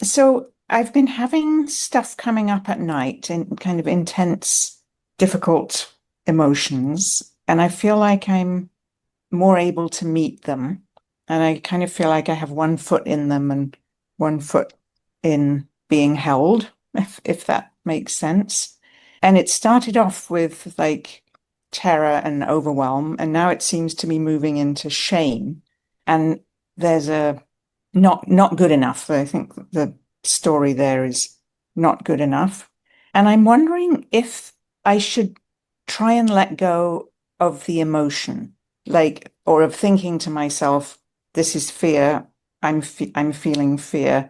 So I've been having stuff coming up at night in kind of intense, difficult emotions, and I feel like I'm more able to meet them. And I kind of feel like I have one foot in them and one foot in being held, if that makes sense. And it started off with like terror and overwhelm, and now it seems to be moving into shame. And there's a not good enough. I think the story there is not good enough. And I'm wondering if I should try and let go of the emotion, like, or of thinking to myself, this is fear. I'm feeling fear,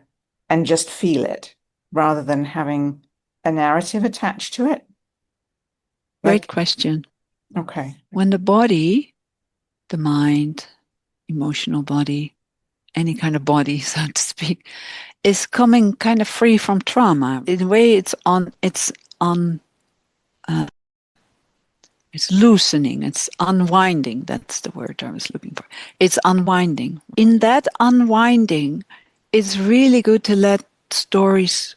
and just feel it rather than having a narrative attached to it. Great Like, question. okay. When the body, the mind, emotional body, any kind of body, so to speak, is coming kind of free from trauma. In a way, on, uh, it's loosening, it's unwinding. That's the word I was looking for. It's unwinding. In that unwinding, it's really good to let stories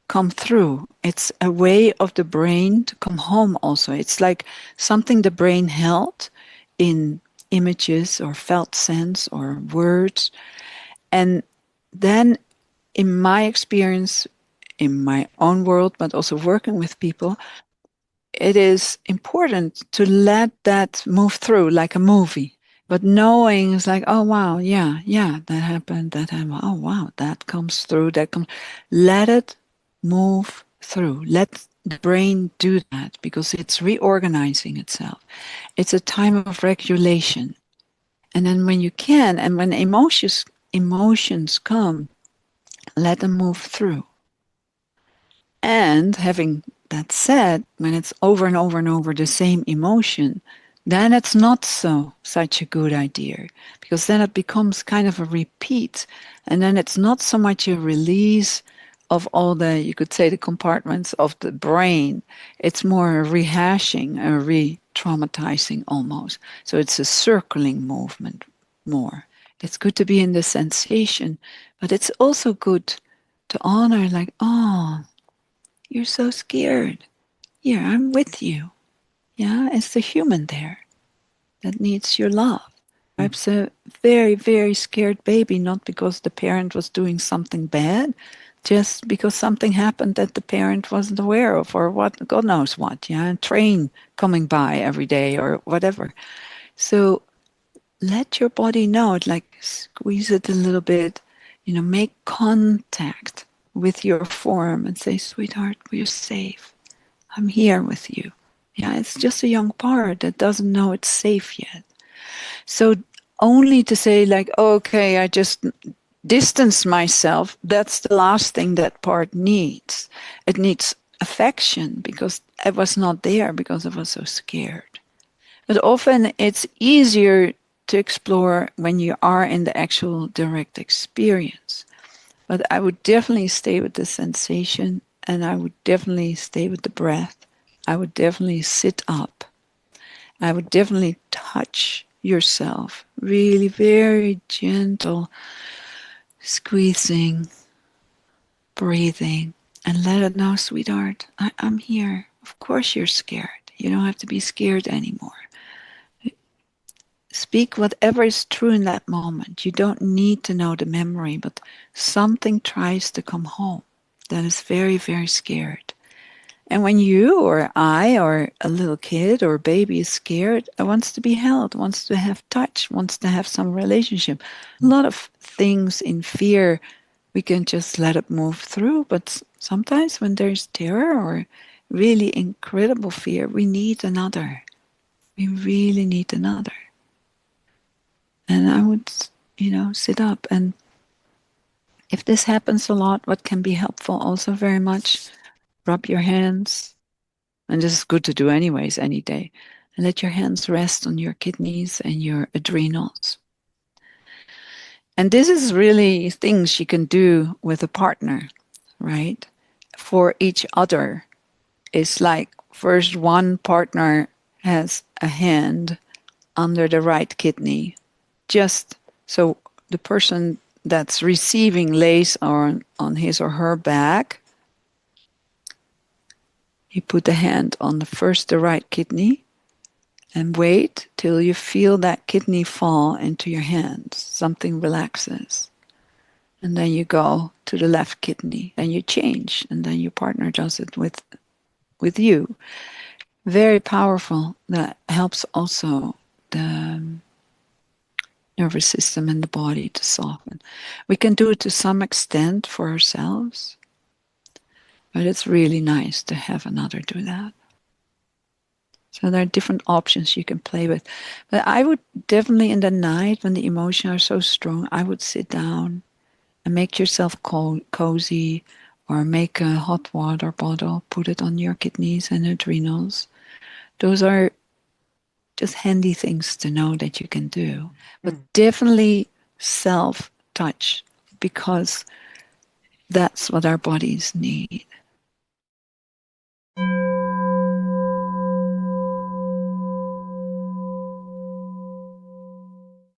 come through. It's a way of the brain to come home also. It's like something the brain held in images or felt sense or words. And then in my experience, in my own world, but also working with people, it is important to let that move through like a movie. But knowing is like, oh wow, yeah, that happened, that happened. Oh wow, that comes through, that comes. Let it move through. Let the brain do that because it's reorganizing itself. It's a time of regulation. And then when you can, and when emotions come, let them move through. And having that said, when it's over and over and over the same emotion, then it's not such a good idea because then it becomes kind of a repeat. And then it's not so much a release of all the, you could say, the compartments of the brain. It's more a rehashing, a re-traumatizing almost. So it's a circling movement more. It's good to be in the sensation, but it's also good to honor, like, oh, you're so scared. Yeah, I'm with you. Yeah, it's the human there that needs your love. Perhaps a very, very scared baby, not because the parent was doing something bad, just because something happened that the parent wasn't aware of, or what, God knows what, yeah, a train coming by every day or whatever. So let your body know it, like squeeze it a little bit, make contact with your form and say, sweetheart, we're safe. I'm here with you. Yeah, it's just a young part that doesn't know it's safe yet. So only to say like, okay, I just distance myself, that's the last thing that part needs. It needs affection because I was not there because I was so scared. But often it's easier to explore when you are in the actual direct experience. But I would definitely stay with the sensation and I would definitely stay with the breath. I would definitely sit up. I would definitely touch yourself. Really very gentle squeezing, breathing, and let it know, sweetheart, I'm here. Of course you're scared. You don't have to be scared anymore. Speak whatever is true in that moment. You don't need to know the memory, but something tries to come home that is very, very scared. And when you or I or a little kid or baby is scared, it wants to be held, wants to have touch, wants to have some relationship. A lot of things in fear, we can just let it move through. But sometimes when there's terror or really incredible fear, we need another. We really need another. And I would, sit up. And if this happens a lot, what can be helpful also very much, rub your hands. And this is good to do anyways, any day. And let your hands rest on your kidneys and your adrenals. And this is really things you can do with a partner, right? For each other. It's like first one partner has a hand under the right kidney, just so the person that's receiving lays on his or her back, you put the hand on the right kidney, and wait till you feel that kidney fall into your hands. Something relaxes. And then you go to the left kidney. Then you change. And then your partner does it with you. Very powerful. That helps also the nervous system and the body to soften. We can do it to some extent for ourselves, but it's really nice to have another do that. So there are different options you can play with. But I would definitely, in the night when the emotions are so strong, I would sit down and make yourself cozy, or make a hot water bottle, put it on your kidneys and adrenals. Those are just handy things to know that you can do. But definitely self-touch, because that's what our bodies need.